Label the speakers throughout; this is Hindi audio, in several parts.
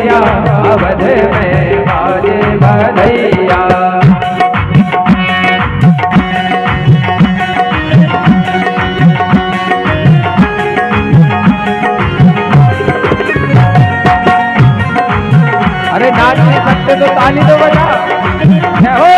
Speaker 1: भैया अवध में बाजे बधैया। अरे नाच नहीं सकते तो ताली दो बजा। जय हो।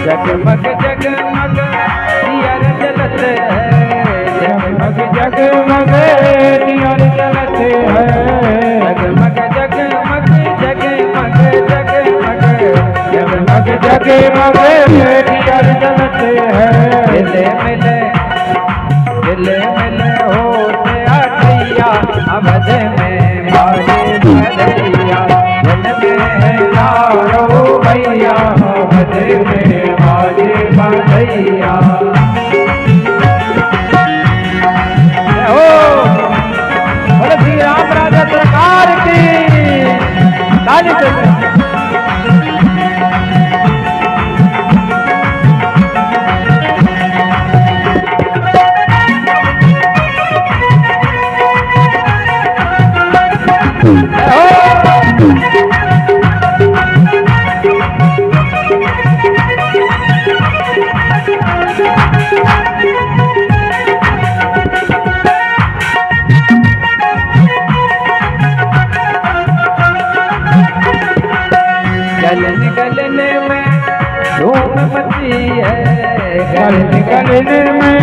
Speaker 1: जगमग जगमग दिया जलत है, जगमग जगमग दिया जलत है, जगमग जगमग जगमग जगमग जगमग जगमग दिया जलत है। दिले मिले होते आठैया अवध में बाजे बधैया। जन में लारो भैया अवध में बाजे बधैया। बोले श्री राम राजा सरकार की ताली से। गलन गलन में धूम मची है, गलन गलन में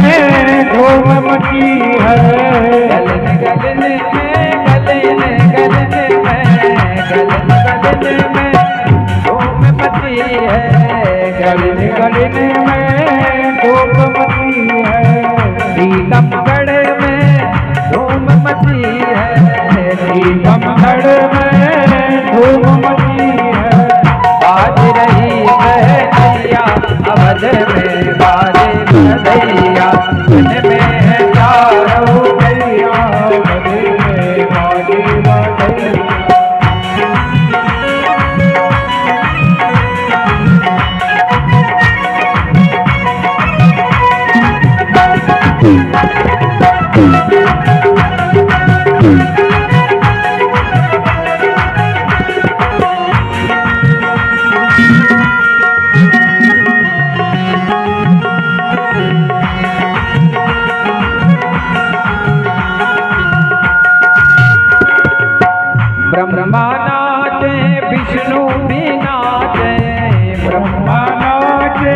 Speaker 1: धूम मची है, गलन गलन में गलन गलन में गलन गलन में धूम मची है, गलन गलन में धूम मची है। टीकमगढ़ में धूम मची है, टीकमगढ़ में धूम मची है। बाज रही बधैया अवध में बाजे बधैया। जन में है चारों भैया अवध में बाजे बधैया। ब्रह्मा नाचे विष्णु भी नाचे, ब्रह्मा नाचे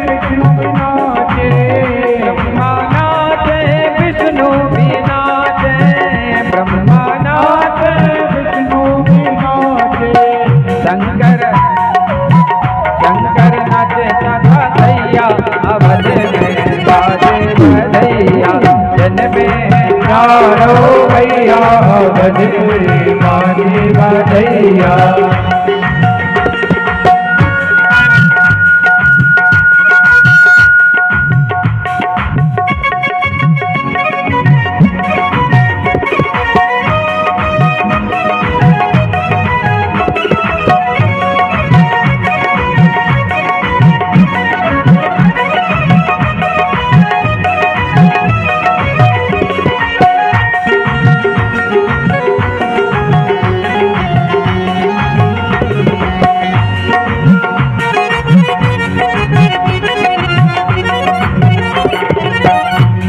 Speaker 1: विष्णु भी नाचे, ब्रह्मा नाचे विष्णु भी नाचे, ब्रह्मा नाचे विष्णु भी नाचे। शंकर शंकर नाचे तथा दैया अवध में बाजे बधैया। जन में चारों भैया अवध में बाजे बधैया।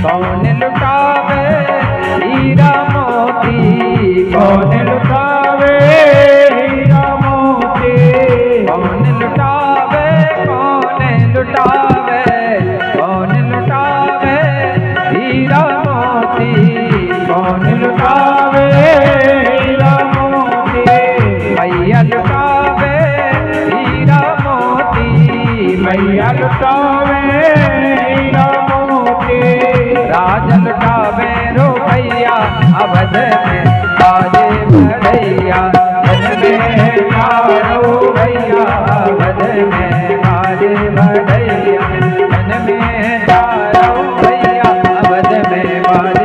Speaker 1: कौन लुटावे हीरा मोती, कौन लुटावे कौन लुटावे, कौन लुटावे हीरा मोती, कौन लुटावे हीरा मोती। मैया लुटावे हीरा मोती, मैया लुटावे हीरा मोती। राज लुटावे रो भैया अवध में बाजे बधैया। जन में चारों भैया अवध में बाजे बधैया। जन में चारों भैया अवध में बाजे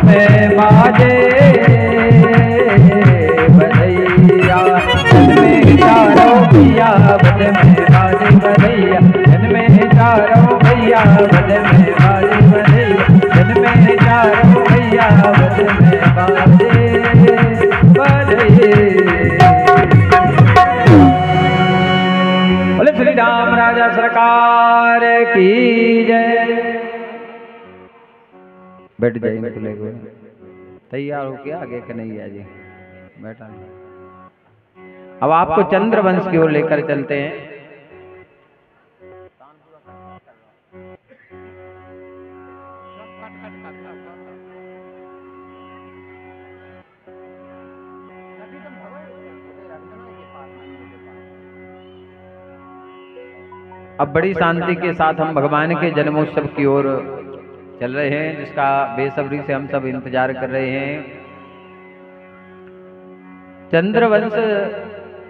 Speaker 1: में बाजे बधैया, जिनमें चारों भैया बद में बाजे बधैया, जिनमें चारों भैया बद में बाजे बधैया, जिनमें चारों भैया बद में बाजे बधैया। बोले श्री राम राजा सरकार की जय। बैठ जाइए, खुले हुए तैयार हो के आगे कन्हैया जी बैठा। अब आपको चंद्रवंश की ओर लेकर चलते हैं। अब बड़ी शांति के साथ हम भगवान के जन्मोत्सव की ओर चल रहे हैं, जिसका बेसब्री से हम सब इंतजार कर रहे हैं। चंद्रवंश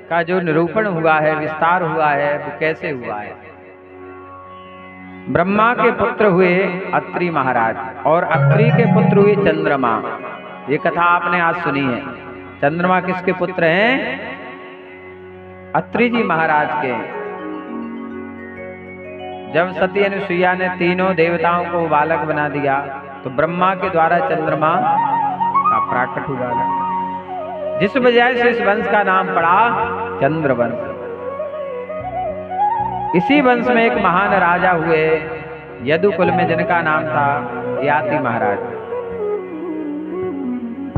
Speaker 1: का जो निरूपण हुआ है, विस्तार हुआ है, वो कैसे हुआ है? ब्रह्मा के पुत्र हुए अत्रि महाराज और अत्रि के पुत्र हुए चंद्रमा। ये कथा आपने आज सुनी है। चंद्रमा किसके पुत्र हैं? अत्रि जी महाराज के। जब सती अनुसुईया ने तीनों देवताओं को बालक बना दिया तो ब्रह्मा के द्वारा चंद्रमा का प्राकट हुआ, जिस वजह से इस वंश का नाम पड़ा चंद्रवंश। इसी वंश में एक महान राजा हुए यदुकुल में, जिनका नाम था याति महाराज।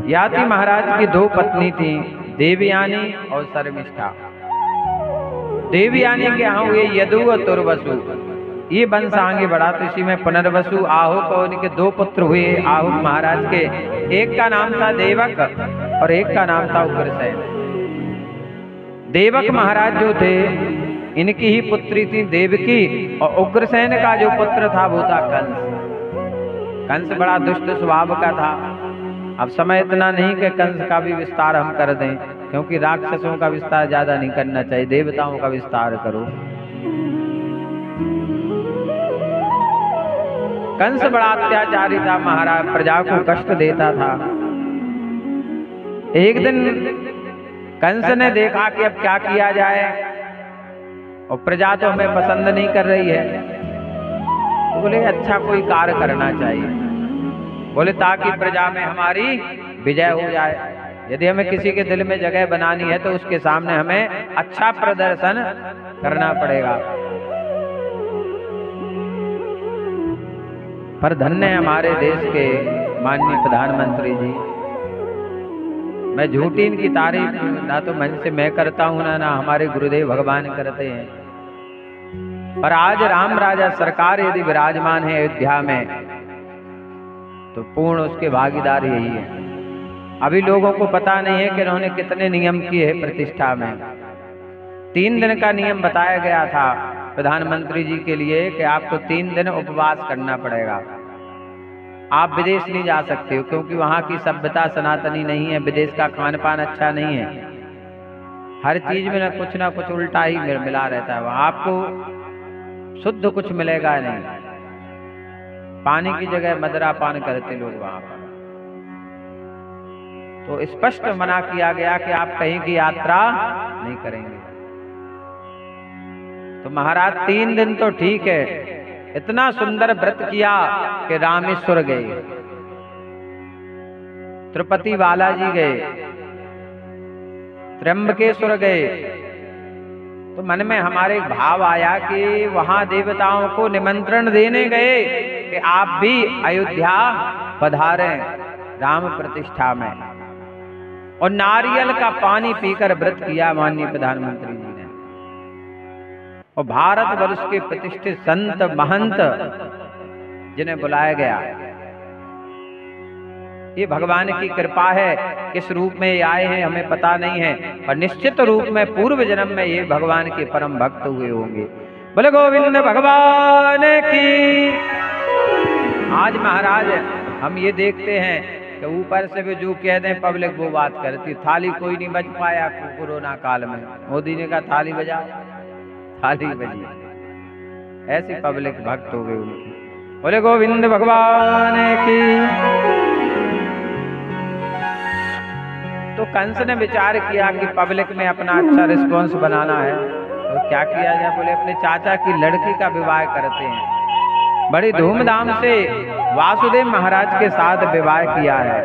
Speaker 1: याति महाराज की दो पत्नी थी, देवयानी और शर्मिष्ठा। देवयानी के यहाँ हुए यदु और तुर्वसु। ये वंश आगे बढ़ा तो इसी में पुनर्वसु, आहुक और इनके दो पुत्र हुए आहुक महाराज के। एक का नाम था देवक और एक का नाम था उग्रसेन। देवक महाराज जो थे, इनकी ही पुत्री थी देवकी, और उग्रसेन का जो पुत्र था वो था कंस। कंस बड़ा दुष्ट स्वभाव का था। अब समय इतना नहीं कि कंस का भी विस्तार हम कर दें, क्योंकि राक्षसों का विस्तार ज्यादा नहीं करना चाहिए, देवताओं का विस्तार करो। कंस बड़ा अत्याचारी था महाराज, प्रजा को कष्ट देता था। एक दिन कंस ने देखा कि अब क्या किया जाए, और प्रजा तो हमें पसंद नहीं कर रही है, तो बोले अच्छा कोई कार्य करना चाहिए। बोले ताकि प्रजा में हमारी विजय हो जाए। यदि हमें किसी के दिल में जगह बनानी है तो उसके सामने हमें अच्छा प्रदर्शन करना पड़ेगा। पर धन्य है हमारे देश के माननीय प्रधानमंत्री जी। मैं झूठी इनकी तारीफ ना तो मन से मैं करता हूँ, ना हमारे गुरुदेव भगवान करते हैं। पर आज राम राजा सरकार यदि विराजमान है अयोध्या में, तो पूर्ण उसके भागीदार यही है। अभी लोगों को पता नहीं है कि उन्होंने कितने नियम किए हैं प्रतिष्ठा में। 3 दिन का नियम बताया गया था प्रधानमंत्री जी के लिए कि आपको 3 दिन उपवास करना पड़ेगा। आप विदेश नहीं जा सकते हो, क्योंकि वहाँ की सभ्यता सनातनी नहीं है, विदेश का खान पान अच्छा नहीं है, हर चीज में ना कुछ उल्टा ही मिला रहता है। वहाँ आपको शुद्ध कुछ मिलेगा नहीं, पानी की जगह मदिरा पान करते लोग वहाँ पर। तो स्पष्ट मना किया गया कि आप कहीं की यात्रा नहीं करेंगे। तो महाराज 3 दिन तो ठीक है, इतना सुंदर व्रत किया कि रामेश्वर गए, तिरुपति बालाजी गए, त्र्यंबकेश्वर गए। तो मन में हमारे भाव आया कि वहां देवताओं को निमंत्रण देने गए कि आप भी अयोध्या पधारें राम प्रतिष्ठा में। और नारियल का पानी पीकर व्रत किया माननीय प्रधानमंत्री जी ने। और भारत वर्ष के प्रतिष्ठित संत महंत जिन्हें बुलाया गया, ये भगवान की कृपा है। किस रूप में ये आए हैं हमें पता नहीं है, पर निश्चित रूप में पूर्व जन्म में ये भगवान के परम भक्त हुए होंगे। बोले गोविंद भगवान की। आज महाराज हम ये देखते हैं कि ऊपर से भी जो कह दें पब्लिक वो बात करती। थाली कोई नहीं बज पाया कोरोना काल में, मोदी ने कहा थाली बजाओ, थाली बजी। ऐसी पब्लिक भक्त हो गई उनकी। बोले गोविंद भगवान की। कंस ने विचार किया कि पब्लिक में अपना अच्छा रिस्पॉन्स बनाना है, तो क्या किया जाए। बोले अपने चाचा की लड़की का विवाह करते हैं। बड़ी धूमधाम से वासुदेव महाराज के साथ विवाह किया है।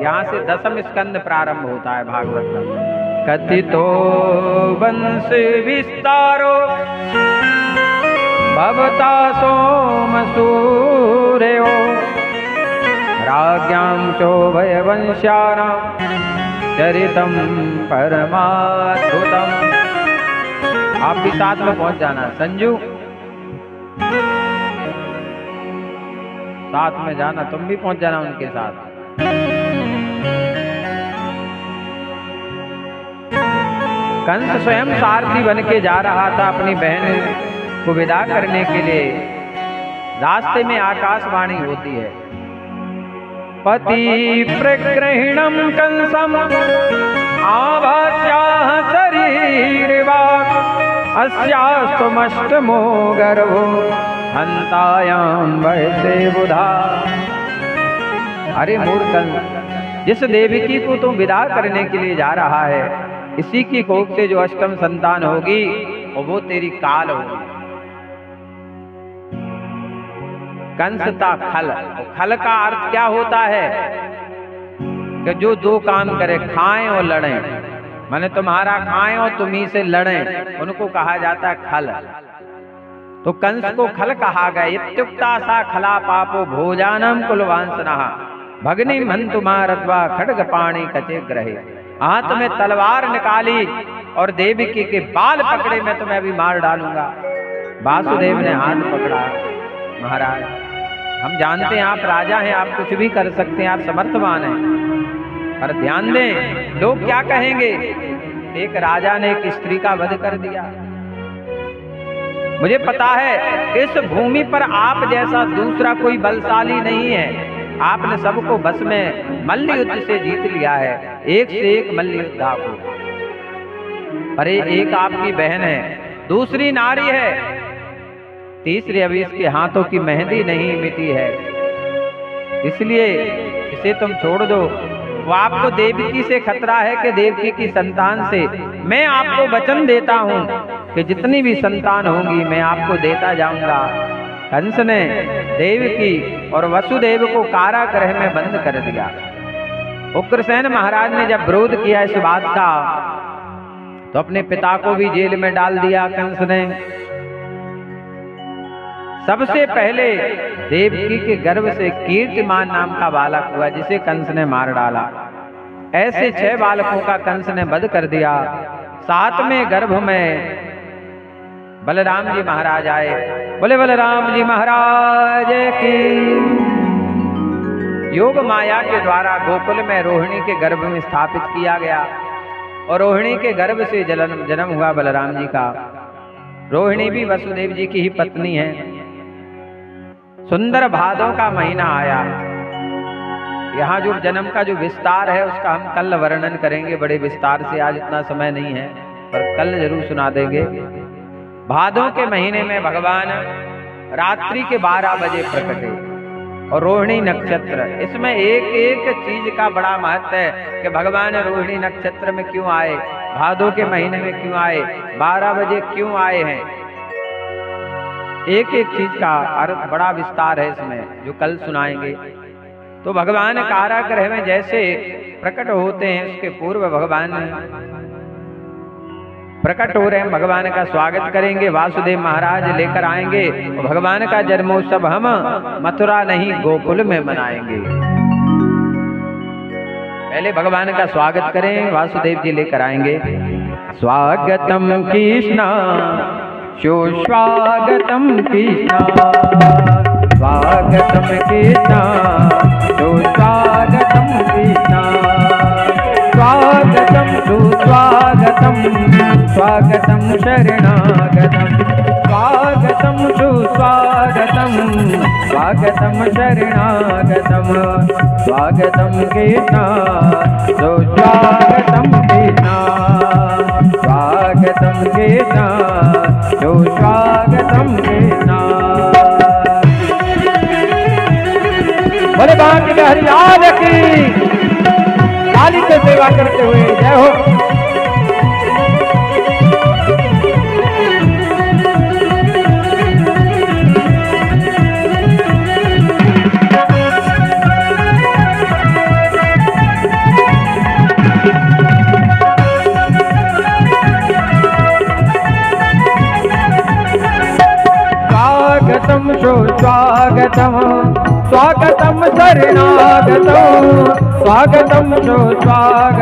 Speaker 1: यहाँ से 10वें स्कंद प्रारंभ होता है भागवत का। कथितो वंश विस्तारो भवता सोम सूर्यो राज्ञां चोभय वंश्यानां चरितं परमाद्भुतम्। आप भी साथ में पहुंच जाना। संजू साथ में जाना, तुम भी पहुंच जाना उनके साथ। कंस स्वयं सारथी बन के जा रहा था अपनी बहन को विदा करने के लिए। रास्ते में आकाशवाणी होती है, पति प्रग्रहिणम कंसम आभास्याः शरीरवाक् अस्यास्तुमष्टमो गर्भो हन्तायां वैसे बुधा। अरे मूर्ख कंस, जिस देवकी को तुम विदा करने के लिए जा रहा है, इसी की कोख से जो अष्टम संतान होगी और वो तेरी काल होगी। कंसता खल, खल का अर्थ क्या होता है कि जो दो काम करे, खाएं और लड़ें। माने तुम्हारा खाएं और तुम्ही से लड़ें, उनको कहा जाता है खल। तो कंस को खल कहा गया। इत्युक्ता सा खला पापो भोजानम कुलवांसनः भगनी मंतुमारत्वा खड्ग पाणी कचे ग्रहे। हाथ में तलवार निकाली और देवकी के बाल पकड़े, मैं तुम्हें अभी मार डालूंगा। वासुदेव ने हाथ पकड़ा। महाराज, हम जानते हैं आप राजा हैं, आप कुछ भी कर सकते हैं, आप समर्थवान हैं, पर ध्यान दें लोग क्या कहेंगे। एक राजा ने एक स्त्री का वध कर दिया। मुझे पता है इस भूमि पर आप जैसा दूसरा कोई बलशाली नहीं है। आपने सबको बस में मल्ल युद्ध से जीत लिया है, एक से एक मल्ल योद्धा को। अरे एक आपकी बहन है, दूसरी नारी है, तीसरी अभी इसके हाथों की मेहंदी नहीं मिटी है, इसलिए इसे तुम छोड़ दो। वो आपको देवकी से खतरा है कि देवकी की संतान से। मैं आपको वचन देता हूं कि जितनी भी संतान होंगी मैं आपको देता जाऊंगा। कंस ने देवकी और वसुदेव को कारागृह में बंद कर दिया। उग्रसेन महाराज ने जब विरोध किया इस बात का, तो अपने पिता को भी जेल में डाल दिया कंस ने। सबसे पहले देवकी के गर्भ से कीर्तिमान नाम का बालक हुआ, जिसे कंस ने मार डाला। ऐसे 6 बालकों का कंस ने वध कर दिया। 7वें गर्भ में बलराम जी महाराज आए। बोले बलराम जी महाराज की। योग माया के द्वारा गोकुल में रोहिणी के गर्भ में स्थापित किया गया और रोहिणी के गर्भ से जन्म हुआ बलराम जी का। रोहिणी भी वसुदेव जी की ही पत्नी है। सुंदर भादों का महीना आया। यहाँ जो जन्म का जो विस्तार है उसका हम कल वर्णन करेंगे बड़े विस्तार से, आज इतना समय नहीं है, पर कल जरूर सुना देंगे। भादों के महीने में भगवान रात्रि के 12 बजे प्रकटे और रोहिणी नक्षत्र। इसमें एक एक चीज का बड़ा महत्व है कि भगवान रोहिणी नक्षत्र में क्यों आए, भादों के महीने में क्यों आए, 12 बजे क्यों आए हैं। एक एक चीज का अर्थ बड़ा विस्तार है इसमें, जो कल सुनाएंगे। तो भगवान कारागृह में जैसे प्रकट होते हैं, उसके पूर्व भगवान प्रकट हो रहे हैं। भगवान का स्वागत करेंगे, वासुदेव महाराज लेकर आएंगे। भगवान का जन्मोत्सव हम मथुरा नहीं गोकुल में मनाएंगे। पहले भगवान का स्वागत करें, वासुदेव जी लेकर आएंगे। स्वागतम कृष्णा सुस्वागतम कृष्णा, स्वागतम कृष्णा सुस्वागतम कृष्णा, स्वागतम सुस्वागतम स्वागतम शरणागतम, स्वागतम सुस्वागतम स्वागतम शरणागतम, स्वागतम कृष्णा सुस्वागतम कृष्णा, स्वागतम कृष्णा सुस्वागतम कृष्णा। बोले बांके बिहारी लाल की। काली को सेवा करते हुए जय हो। स्वागतम शो स्वागतम स्वागतम शरणागतम स्वागतम शो स्वागतम।